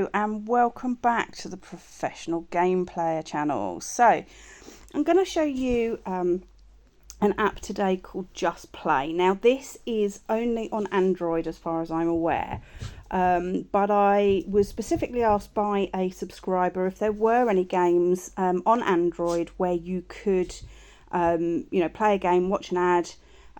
Hello and welcome back to the Professional Game Player channel. So I'm going to show you an app today called JustPlay. Now this is only on Android as far as I'm aware, but I was specifically asked by a subscriber if there were any games on Android where you could play a game, watch an ad,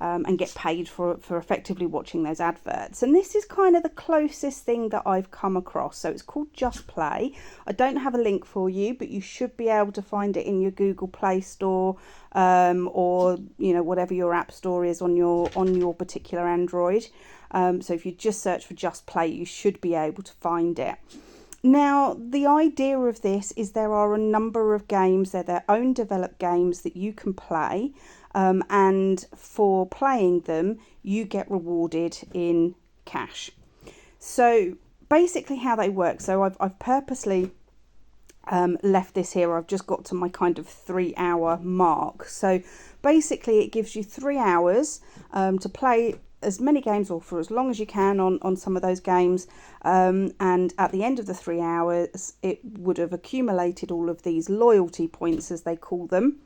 and get paid for effectively watching those adverts. And this is kind of the closest thing that I've come across. So it's called JustPlay. I don't have a link for you, but you should be able to find it in your Google Play Store, or whatever your app store is on your particular Android. So if you just search for JustPlay, you should be able to find it. Now, the idea of this is there are a number of games, they're their own developed games that you can play, and for playing them, you get rewarded in cash. So basically how they work, so I've purposely left this here. I've just got to my kind of 3-hour mark. So basically it gives you 3 hours to play as many games or for as long as you can on some of those games, and at the end of the 3 hours it would have accumulated all of these loyalty points, as they call them,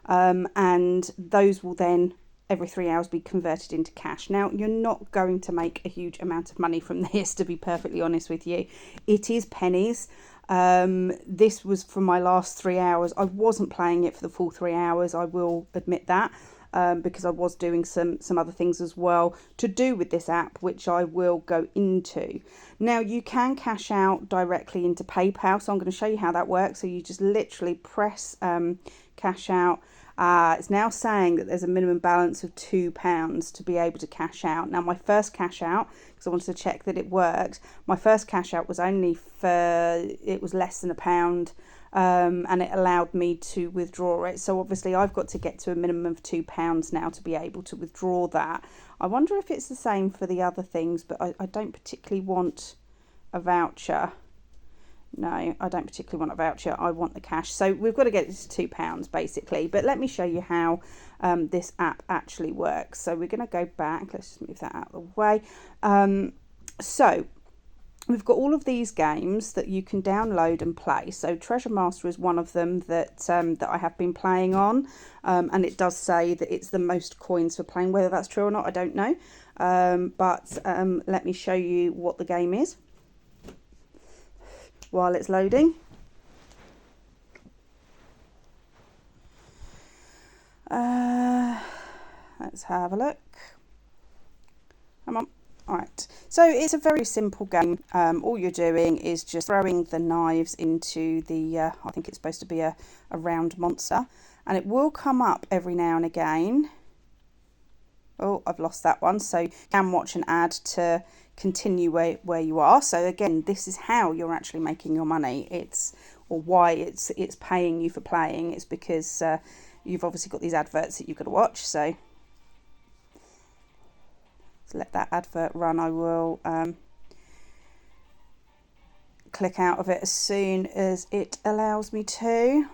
and those will then every 3 hours be converted into cash. Now you're not going to make a huge amount of money from this, to be perfectly honest with you. It is pennies. This was for my last 3 hours. I wasn't playing it for the full 3 hours, I will admit that. Because I was doing some other things as well to do with this app, which I will go into. Now you can cash out directly into PayPal, so I'm going to show you how that works. So you just literally press cash out. It's now saying that there's a minimum balance of £2 to be able to cash out. Now my first cash out, because I wanted to check that it worked, my first cash out was only it was less than £1. And it allowed me to withdraw it. So obviously I've got to get to a minimum of £2 now to be able to withdraw that. I wonder if it's the same for the other things, but I don't particularly want a voucher. No, I don't particularly want a voucher. I want the cash. So we've got to get it to £2 basically. But let me show you how this app actually works. So we're going to go back. Let's just move that out of the way. So we've got all of these games that you can download and play. So Treasure Master is one of them that I have been playing on, and it does say that it's the most coins for playing. Whether that's true or not, I don't know. But let me show you what the game is while it's loading. Let's have a look. Come on. Alright, so it's a very simple game. All you're doing is just throwing the knives into the, I think it's supposed to be a round monster, and it will come up every now and again. Oh, I've lost that one. So you can watch an ad to continue where you are. So again, this is how you're actually making your money. Why it's paying you for playing. It's because you've obviously got these adverts that you've got to watch. So let that advert run. I will click out of it as soon as it allows me to.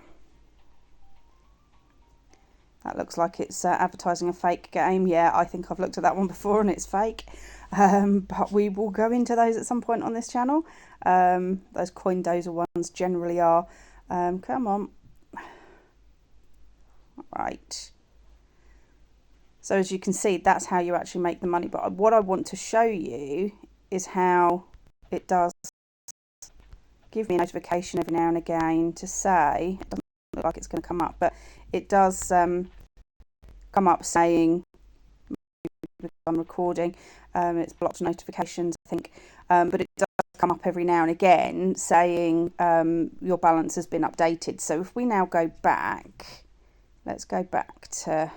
That looks like it's advertising a fake game. Yeah, I think I've looked at that one before and it's fake. But we will go into those at some point on this channel. Those coin dozer ones generally are. Come on. Right. So as you can see, that's how you actually make the money. But what I want to show you is how it does give me a notification every now and again to say, it doesn't look like it's going to come up, but it does come up saying I'm recording. It's blocked notifications, I think, but it does come up every now and again saying your balance has been updated. So if we now go back, let's go back to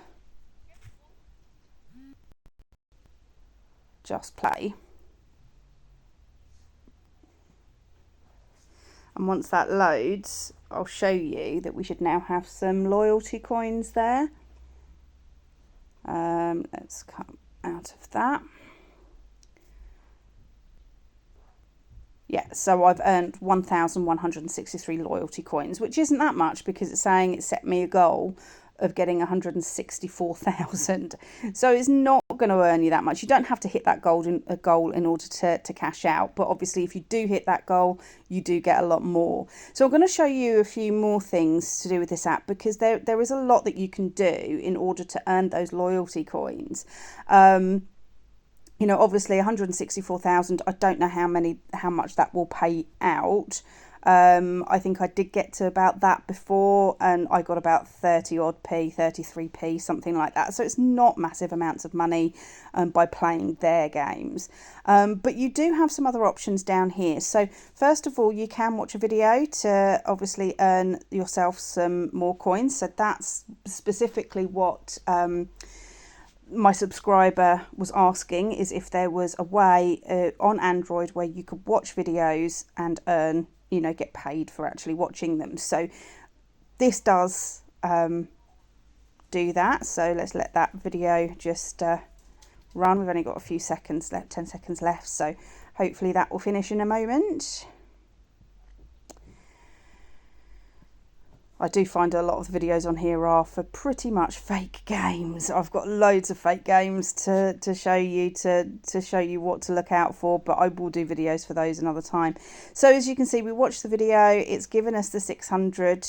JustPlay, and once that loads, I'll show you that we should now have some loyalty coins there. Let's come out of that. Yeah, so I've earned 1,163 loyalty coins, which isn't that much because it's saying it set me a goal of getting 164,000. So it's not going to earn you that much. You don't have to hit that goal in order to cash out, but obviously if you do hit that goal, you do get a lot more. So I'm going to show you a few more things to do with this app, because there is a lot that you can do in order to earn those loyalty coins. You know, obviously 164,000, I don't know how much that will pay out. I think I did get to about that before, and I got about 30 odd p, 33p, something like that. So it's not massive amounts of money by playing their games. But you do have some other options down here. So first of all, you can watch a video to obviously earn yourself some more coins. So that's specifically what my subscriber was asking, is if there was a way on Android where you could watch videos and earn, you know, get paid for actually watching them. So this does do that. So let's let that video just run. We've only got a few seconds left, 10 seconds left. So hopefully that will finish in a moment. I do find a lot of the videos on here are for pretty much fake games. I've got loads of fake games to show you, to show you what to look out for, but I will do videos for those another time. So as you can see, we watched the video. It's given us the 600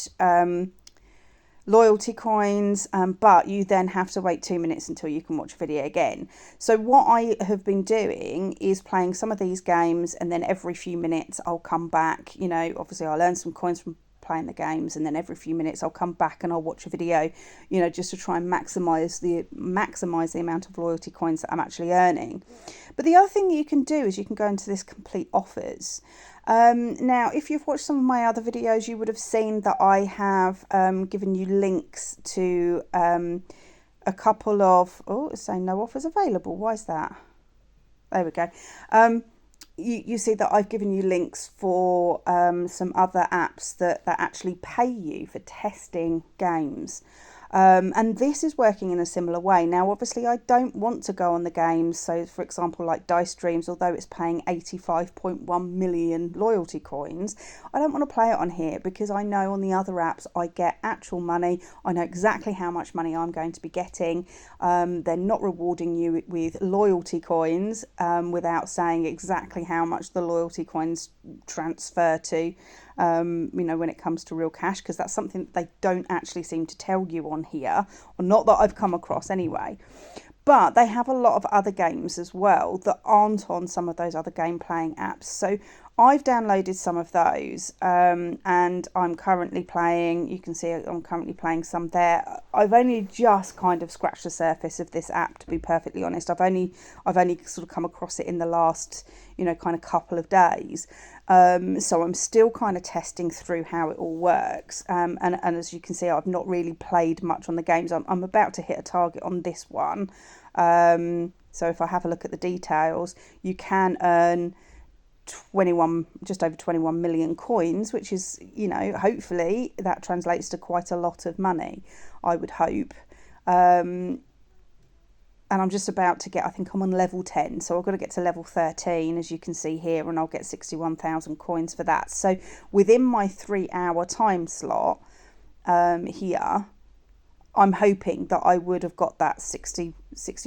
loyalty coins, but you then have to wait 2 minutes until you can watch a video again. So what I have been doing is playing some of these games, and then every few minutes I'll come back. You know, obviously I'll earn some coins from playing the games, and then every few minutes I'll come back and I'll watch a video, you know, just to try and maximize the amount of loyalty coins that I'm actually earning. But the other thing you can do is you can go into this complete offers. Now, if you've watched some of my other videos, you would have seen that I have given you links to a couple of, it's saying no offers available. Why is that? There we go. You see that I've given you links for some other apps that actually pay you for testing games. And this is working in a similar way. Now, obviously, I don't want to go on the games. So, for example, like Dice Dreams, although it's paying 85.1 million loyalty coins, I don't want to play it on here, because I know on the other apps I get actual money. I know exactly how much money I'm going to be getting. They're not rewarding you with loyalty coins without saying exactly how much the loyalty coins transfer to. You know, when it comes to real cash, because that's something that they don't actually seem to tell you on here, or not that I've come across anyway. But they have a lot of other games as well that aren't on some of those other game playing apps. So I've downloaded some of those, and I'm currently playing. You can see I'm currently playing some there. I've only just kind of scratched the surface of this app, to be perfectly honest. I've only sort of come across it in the last, you know, kind of couple of days. So I'm still kind of testing through how it all works. And as you can see, I've not really played much on the games. I'm about to hit a target on this one. So if I have a look at the details, you can earn just over 21 million coins, which is, you know, hopefully that translates to quite a lot of money, I would hope. And I'm just about to get, I think I'm on level 10, so I've got to get to level 13, as you can see here, and I'll get 61,000 coins for that. So within my 3-hour time slot here, I'm hoping that I would have got that 60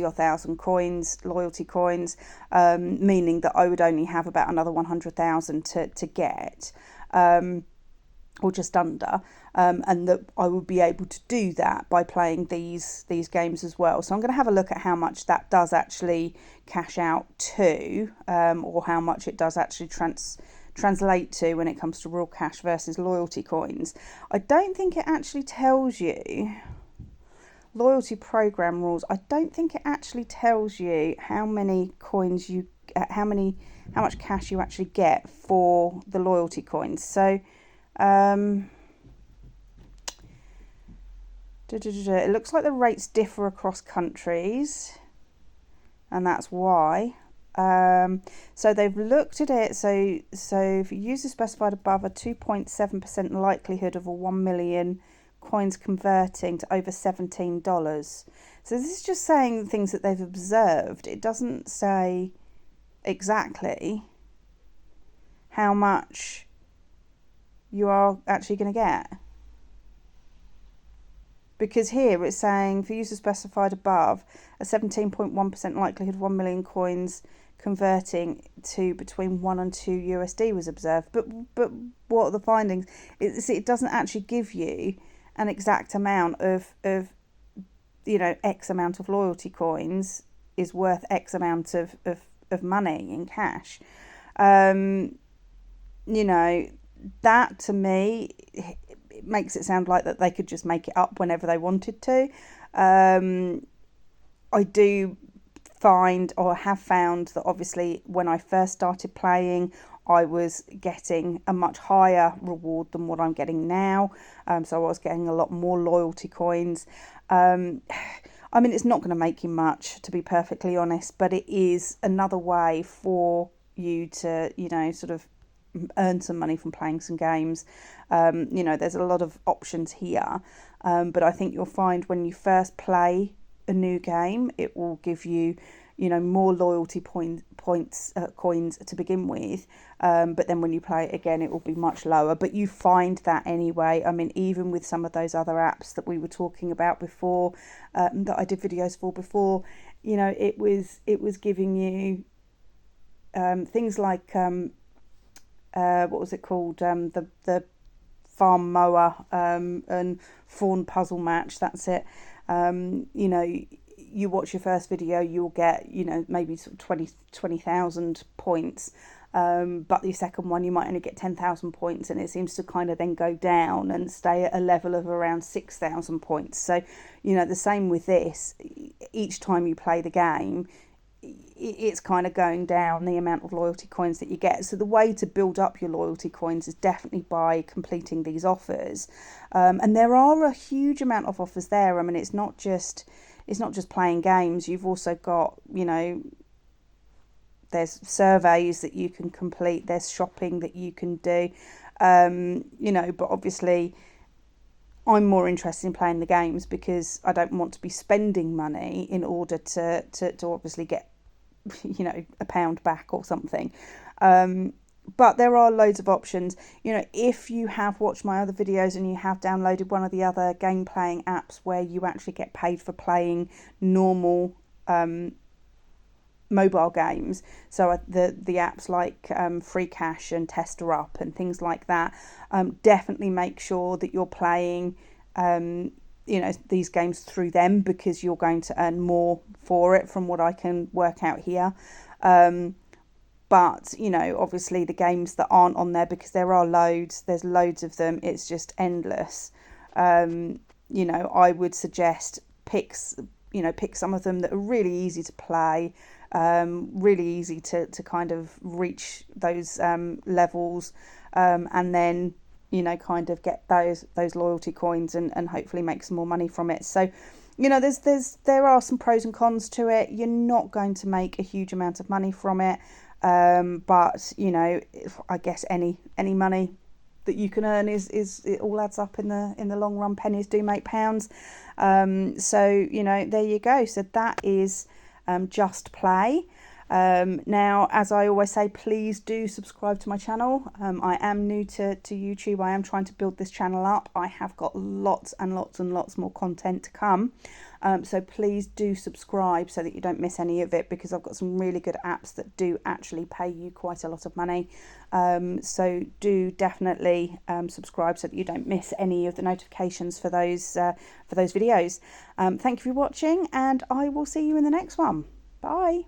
odd thousand coins, loyalty coins, meaning that I would only have about another 100,000 to get, or just under, and that I would be able to do that by playing these games as well. So I'm going to have a look at how much that does actually cash out to, or how much it does actually translate to when it comes to real cash versus loyalty coins. I don't think it actually tells you loyalty program rules. I don't think it actually tells you how many coins you, how much cash you actually get for the loyalty coins. So it looks like the rates differ across countries, and that's why. So they've looked at it. So if you use the specified above, a 2.7% likelihood of a 1 million coins converting to over $17. So this is just saying things that they've observed. It doesn't say exactly how much. you are actually going to get. Because here it's saying for users specified above, a 17.1% likelihood of 1 million coins converting to between 1 and 2 USD was observed. But what are the findings? It doesn't actually give you an exact amount of X amount of loyalty coins is worth X amount of money in cash. That to me, it makes it sound like that they could just make it up whenever they wanted to. I do find, or have found, that obviously when I first started playing, I was getting a much higher reward than what I'm getting now. So I was getting a lot more loyalty coins. It's not going to make you much, to be perfectly honest, but it is another way for you to, sort of earn some money from playing some games. There's a lot of options here, but I think you'll find when you first play a new game, it will give you more loyalty coins to begin with, but then when you play it again, it will be much lower. But you find that anyway. Even with some of those other apps that we were talking about before, that I did videos for before, it was giving you things like what was it called, the farm mower and fawn puzzle match, that's it. You watch your first video, you'll get maybe sort of 20,000 points, but your second one you might only get 10,000 points, and it seems to kind of then go down and stay at a level of around 6,000 points. So the same with this. Each time you play the game, it's kind of going down, the amount of loyalty coins that you get. So the way to build up your loyalty coins is definitely by completing these offers, and there are a huge amount of offers there. It's not just playing games. You've also got, there's surveys that you can complete, there's shopping that you can do, but obviously I'm more interested in playing the games because I don't want to be spending money in order to obviously get £1 back or something. But there are loads of options. If you have watched my other videos and you have downloaded one of the other game playing apps where you actually get paid for playing normal mobile games, so the apps like Free Cash and Tester Up and things like that, definitely make sure that you're playing these games through them, because you're going to earn more for it from what I can work out here. But obviously the games that aren't on there, because there's loads of them, it's just endless. I would suggest pick some of them that are really easy to play, really easy to kind of reach those levels, and then kind of get those loyalty coins and hopefully make some more money from it. So there are some pros and cons to it. You're not going to make a huge amount of money from it, but I guess any money that you can earn is it all adds up in the long run. Pennies do make pounds. So there you go. So that is JustPlay. Now, as I always say, please do subscribe to my channel. I am new to YouTube. I am trying to build this channel up. I have got lots and lots and lots more content to come. So please do subscribe so that you don't miss any of it, because I've got some really good apps that do actually pay you quite a lot of money. So do definitely subscribe so that you don't miss any of the notifications for those videos. Thank you for watching, and I will see you in the next one. Bye.